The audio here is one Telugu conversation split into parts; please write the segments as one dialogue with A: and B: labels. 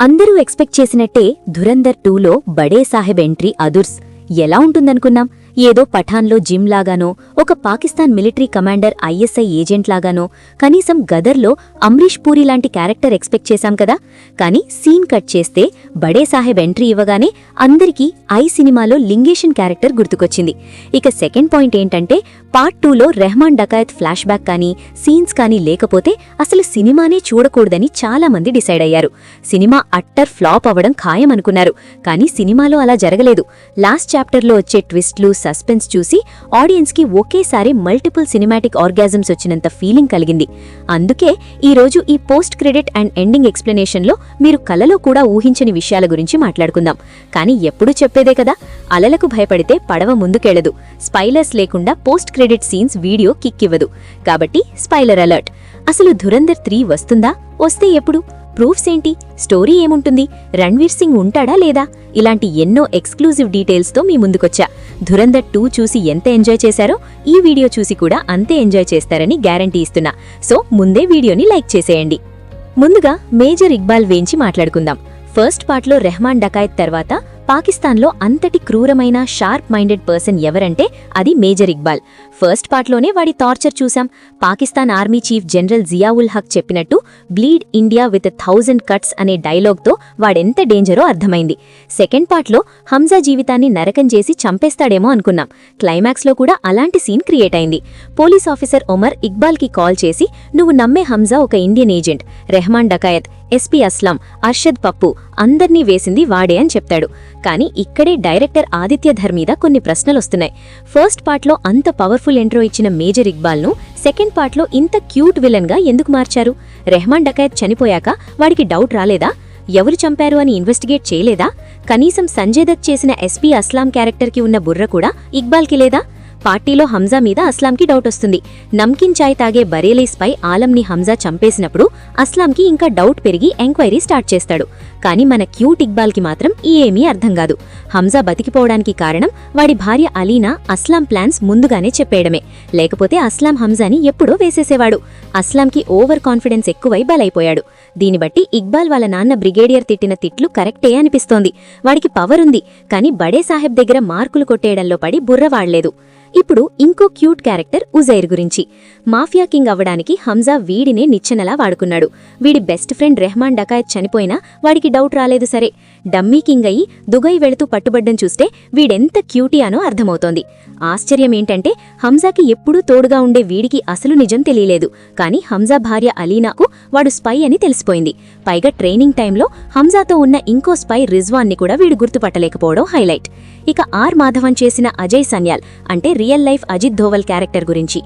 A: అందరూ ఎక్స్పెక్ట్ చేసినట్టే ధురంధర్ 2లో బడే సాహెబ్ ఎంట్రీ అదుర్స్ ఎలా ఉంటుందనుకున్నాం. ఏదో పఠాన్లో జిమ్ లాగానో, ఒక Pakistan military commander ISI agent లాగానో, కనీసం గదర్లో అమ్రీష్ పూరి లాంటి క్యారెక్టర్ ఎక్స్పెక్ట్ చేశాం కదా. కానీ సీన్ కట్ చేస్తే బడే సాహెబ్ ఎంట్రీ ఇవ్వగానే అందరికీ ఐ సినిమాలో లింగేషన్ క్యారెక్టర్ గుర్తుకొచ్చింది. ఇక సెకండ్ పాయింట్ ఏంటంటే పార్ట్ 2లో రెహమాన్ డకాయత్ ఫ్లాష్ బ్యాక్ కానీ సీన్స్ కానీ లేకపోతే అసలు సినిమానే చూడకూడదని చాలా మంది డిసైడ్ అయ్యారు. సినిమా అట్టర్ ఫ్లాప్ అవ్వడం ఖాయమనుకున్నారు. కానీ సినిమాలో అలా జరగలేదు. లాస్ట్ చాప్టర్లో వచ్చే ట్విస్ట్లు, సస్పెన్స్ చూసి ఆడియన్స్కి ఒకేసారి మల్టిపుల్ సినిమాటిక్ ఆర్గాజమ్స్ వచ్చినంత ఫీలింగ్ కలిగింది. అందుకే ఈరోజు ఈ పోస్ట్ క్రెడిట్ అండ్ ఎండింగ్ ఎక్స్ప్లెనేషన్లో మీరు కలలో కూడా ఊహించని విషయాల గురించి మాట్లాడుకుందాం. కానీ ఎప్పుడూ చెప్పేదే కదా, అలలకు భయపడితే పడవ ముందుకెళ్లదు. స్పైలర్స్ లేకుండా పోస్ట్ క్రెడిట్ సీన్స్ వీడియో కిక్కివ్వదు. కాబట్టి స్పైలర్ అలర్ట్. అసలు ధురంధర్ 3 వస్తుందా? వస్తే ఎప్పుడు? ప్రూఫ్స్ ఏంటి? స్టోరీ ఏముంటుంది? రణ్వీర్ సింగ్ ఉంటాడా లేదా? ఇలాంటి ఎన్నో ఎక్స్క్లూజివ్ డీటెయిల్స్తో మీ ముందుకొచ్చా. ధురంధర్ 2 చూసి ఎంత ఎంజాయ్ చేశారో ఈ వీడియో చూసి కూడా అంతే ఎంజాయ్ చేస్తారని గ్యారంటీ ఇస్తున్నా. సో ముందే వీడియోని లైక్ చేసేయండి. ముందుగా మేజర్ ఇక్బాల్ వేంచి మాట్లాడుకుందాం. ఫస్ట్ పార్ట్లో రెహమాన్ డకాయత్ తర్వాత పాకిస్తాన్లో అంతటి క్రూరమైన షార్ప్ మైండెడ్ పర్సన్ ఎవరంటే అది మేజర్ ఇక్బాల్. ఫస్ట్ పార్ట్లోనే వాడి టార్చర్ చూసాం. Pakistan army chief general Ziaul Haq చెప్పినట్టు బ్లీడ్ ఇండియా విత్ 1000 కట్స్ అనే డైలాగ్తో వాడెంత డేంజరో అర్థమైంది. సెకండ్ పార్ట్లో హంజా జీవితాన్ని నరకం చేసి చంపేస్తాడేమో అనుకున్నాం. క్లైమాక్స్లో కూడా అలాంటి సీన్ క్రియేట్ అయింది. పోలీస్ ఆఫీసర్ ఒమర్ ఇక్బాల్కి కాల్ చేసి, నువ్వు నమ్మే హంజా ఒక Indian agent, Rehman Dakait, SP Aslam, Arshad Pappu అందర్నీ వేసింది వాడే అని చెప్తాడు. కానీ ఇక్కడే డైరెక్టర్ ఆదిత్య ధర్ మీద కొన్ని ప్రశ్నలొస్తున్నాయి. ఫస్ట్ పార్ట్లో అంత పవర్ఫుల్ ఎంట్రో ఇచ్చిన మేజర్ ఇక్బాల్ను సెకండ్ పార్ట్లో ఇంత క్యూట్ విలన్గా ఎందుకు మార్చారు? రెహమాన్ డకాయత్ చనిపోయాక వాడికి డౌట్ రాలేదా? ఎవరు చంపారు అని ఇన్వెస్టిగేట్ చేయలేదా? కనీసం సంజయ్ దత్ చేసిన ఎస్పీ అస్లాం క్యారెక్టర్కి ఉన్న బుర్ర కూడా ఇక్బాల్కి లేదా? పార్టీలో హంజా మీద అస్లాంకి డౌట్ వస్తుంది. నమ్కిన్ చాయ్ తాగే బరేలీ స్పై ఆలంని హంజా చంపేసినప్పుడు అస్లాంకి ఇంకా డౌట్ పెరిగి ఎంక్వైరీ స్టార్ట్ చేస్తాడు. కానీ మన క్యూట్ ఇక్బాల్కి మాత్రం ఏమీ అర్థం కాదు. హంజా బతికిపోవడానికి కారణం వాడి భార్య అలీనా అస్లాం ప్లాన్స్ ముందుగానే చెప్పేయడమే. లేకపోతే అస్లాం హంజాని ఎప్పుడో వేసేసేవాడు. అస్లాంకి ఓవర్ కాన్ఫిడెన్స్ ఎక్కువై బలైపోయాడు. దీన్ని బట్టి ఇక్బాల్ వాళ్ళ నాన్న బ్రిగేడియర్ తిట్టిన తిట్లు కరెక్టే అనిపిస్తోంది. వాడికి పవర్ ఉంది, కానీ బడే సాహెబ్ దగ్గర మార్కులు కొట్టేయడంలో పడి బుర్ర వాడలేదు. ఇప్పుడు ఇంకో క్యూట్ క్యారెక్టర్ ఉజైర్ గురించి. మాఫియా కింగ్ అవ్వడానికి హంజా వీడినే నిచ్చెనలా వాడుకున్నాడు. వీడి బెస్ట్ ఫ్రెండ్ రెహమాన్ డకాయత్ చనిపోయినా వాడికి డౌట్ రాలేదు. సరే, డమ్మీ కింగ్ అయ్యి దుగై వెళుతూ పట్టుబడ్డం చూస్తే వీడెంత క్యూటీ అనో అర్థమవుతోంది. ఆశ్చర్యమేంటంటే హంజాకి ఎప్పుడూ తోడుగా ఉండే వీడికి అసలు నిజం తెలియలేదు. కానీ హంజా భార్య అలీనాకు వాడు స్పై అని తెలిసిపోయింది. పైగా ట్రైనింగ్ టైంలో హంజాతో ఉన్న ఇంకో స్పై రిజ్వాన్ని కూడా వీడు గుర్తుపట్టలేకపోవడం హైలైట్. ఇక ఆర్ మాధవన్ చేసిన అజయ్ సన్యాల్ అంటే real life Ajit Doval character గురించి.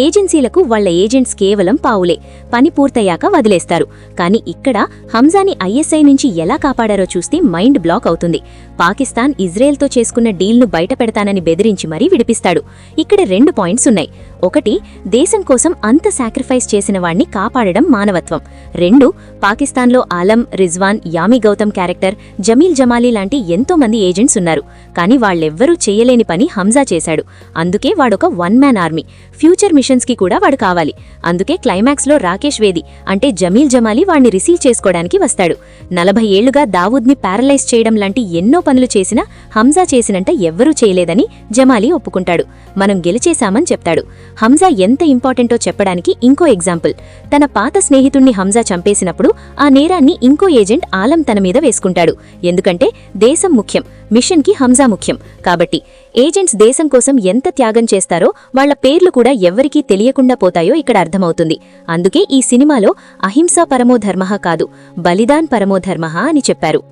A: ఏజెన్సీలకు వాళ్ల ఏజెంట్స్ కేవలం పావులే, పని పూర్తయ్యాక వదిలేస్తారు. కానీ ఇక్కడ హంజాని ఐఎస్ఐ నుంచి ఎలా కాపాడారో చూస్తే మైండ్ బ్లాక్ అవుతుంది. పాకిస్తాన్ ఇజ్రాయెల్తో చేసుకున్న డీల్ను బయట పెడతానని బెదిరించి మరీ విడిపిస్తాడు. ఇక్కడ 2 పాయింట్స్ ఉన్నాయి. ఒకటి, దేశం కోసం అంత సాక్రిఫైస్ చేసిన వాణ్ణి కాపాడడం మానవత్వం. 2, పాకిస్తాన్లో ఆలం, రిజ్వాన్, యామి గౌతమ్ క్యారెక్టర్, జమీల్ జమాలీ లాంటి ఎంతో మంది ఏజెంట్స్ ఉన్నారు. కానీ వాళ్ళెవ్వరూ చెయ్యలేని పని హంజా చేశాడు. అందుకే వాడొక 1 మ్యాన్ ఆర్మీ. ఫ్యూచర్ మిషన్స్కి కూడా వాడు కావాలి. అందుకే క్లైమాక్స్లో రాకేష్ వేది అంటే జమీల్ జమాలీ వాణ్ణి రిసీవ్ చేసుకోవడానికి వస్తాడు. 40 ఏళ్లుగా దావూద్ని ప్యారలైజ్ చేయడం లాంటి ఎన్నో పనులు చేసినా హంజా చేసినంత ఎవ్వరూ చేయలేదని జమాలీ ఒప్పుకుంటాడు. మనం గెలిచేశామని చెప్తాడు. హంజా ఎంత ఇంపార్టెంటో చెప్పడానికి ఇంకో ఎగ్జాంపుల్. తన పాత స్నేహితుణ్ణి హంజా చంపేసినప్పుడు ఆ నేరాన్ని ఇంకో ఏజెంట్ ఆలం తన మీద వేసుకుంటాడు. ఎందుకంటే దేశం ముఖ్యం, మిషన్కి హంజా ముఖ్యం. కాబట్టి ఏజెంట్స్ దేశం కోసం ఎంత త్యాగం చేస్తారో వాళ్ల పేర్లు కూడా ఎవ్వరికీ తెలియకుండా పోతాయో ఇక్కడ అర్థమవుతుంది. అందుకే ఈ సినిమాలో అహింసా పరమో ధర్మః కాదు, బలిదాన్ పరమో ధర్మః అని చెప్పారు.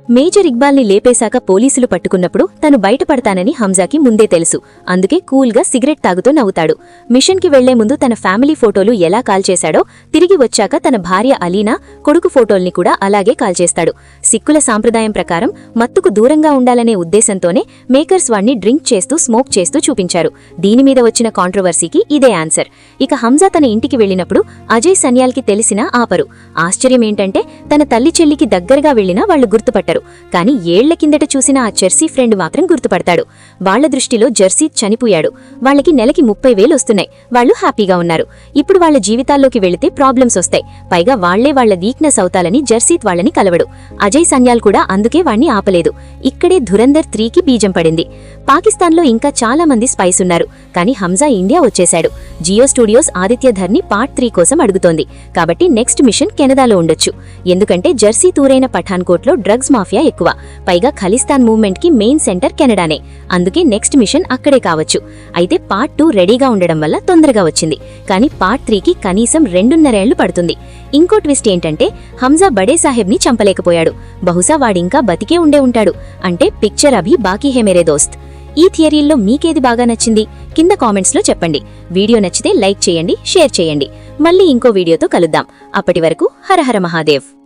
A: మేజర్ ఇక్బాల్ని లేపేశాక పోలీసులు పట్టుకున్నప్పుడు తను బయటపడతానని హంజాకి ముందే తెలుసు. అందుకే కూల్గా సిగరెట్ తాగుతూ నవ్వుతాడు. మిషన్కి వెళ్లే ముందు తన ఫ్యామిలీ ఫోటోలు ఎలా కాల్చేశాడో తిరిగి వచ్చాక తన భార్య అలీనా, కొడుకు ఫోటోల్ని కూడా అలాగే కాల్చేస్తాడు. సిక్కుల సాంప్రదాయం ప్రకారం మత్తుకు దూరంగా ఉండాలనే ఉద్దేశంతోనే మేకర్స్ వాణ్ణి డ్రింక్ చేస్తూ స్మోక్ చేస్తూ చూపించారు. దీని మీద వచ్చిన కాంట్రవర్సీకి ఇదే ఆన్సర్. ఇక హంజా తన ఇంటికి వెళ్లినప్పుడు అజయ్ సన్యాల్కి తెలిసినా ఆపరు. ఆశ్చర్యమేంటంటే తన తల్లి చెల్లికి దగ్గరగా వెళ్లినా వాళ్లు గుర్తుపట్టరు. మర్చిపోతారు. కానీ ఏళ్ల కిందట చూసిన ఆ జెర్సీ ఫ్రెండ్ మాత్రం గుర్తుపడతాడు. వాళ్ల దృష్టిలో జెర్సీ చనిపోయాడు. వాళ్ళకి నెలకి 30,000 వస్తున్నాయి. వాళ్ళు హ్యాపీగా ఉన్నారు. ఇప్పుడు వాళ్ళ జీవితాల్లోకి వెళితే ప్రాబ్లమ్స్ వస్తాయి. పైగా వాళ్లే వాళ్ల వీక్నెస్ అవుతాలని జెర్సీత్ వాళ్ళని కలవడు. అజయ్ సన్యాల్ కూడా అందుకే వాణ్ణి ఆపలేదు. ఇక్కడే ధురంధర్ 3కి బీజం పడింది. పాకిస్తాన్లో ఇంకా చాలా మంది స్పైస్ ఉన్నారు. కానీ హంజా ఇండియా వచ్చేశాడు. జియో స్టూడియోస్ ఆదిత్యధర్ని పార్ట్ 3 కోసం అడుగుతోంది. కాబట్టి నెక్స్ట్ మిషన్ కెనడాలో ఉండొచ్చు. ఎందుకంటే జెర్సీ తూరైన పఠాన్కోట్లో డ్రగ్స్ మాఫియా ఎక్కువ. పైగా ఖలిస్తాన్ మూవ్మెంట్ కి మెయిన్ సెంటర్ కెనడానే. అందుకే నెక్స్ట్ మిషన్ అక్కడే కావచ్చు. అయితే పార్ట్ 2 రెడీగా ఉండడం వల్ల తొందరగా వచ్చింది. కానీ పార్ట్ 3కి కనీసం 2.5 ఏళ్లు పడుతుంది. ఇంకో ట్విస్ట్ ఏంటంటే హంజా బడే సాహెబ్ని చంపలేకపోయాడు. బహుశా వాడింకా బతికే ఉండే ఉంటాడు. అంటే పిక్చర్ అభి బాకీ హే మేరే దోస్త్. ఈ థియరీల్లో మీకేది బాగా నచ్చింది? కింద కామెంట్స్లో చెప్పండి. వీడియో నచ్చితే లైక్ చేయండి, షేర్ చేయండి. మళ్ళీ ఇంకో వీడియోతో కలుద్దాం. అప్పటి వరకు హర హర మహాదేవ్.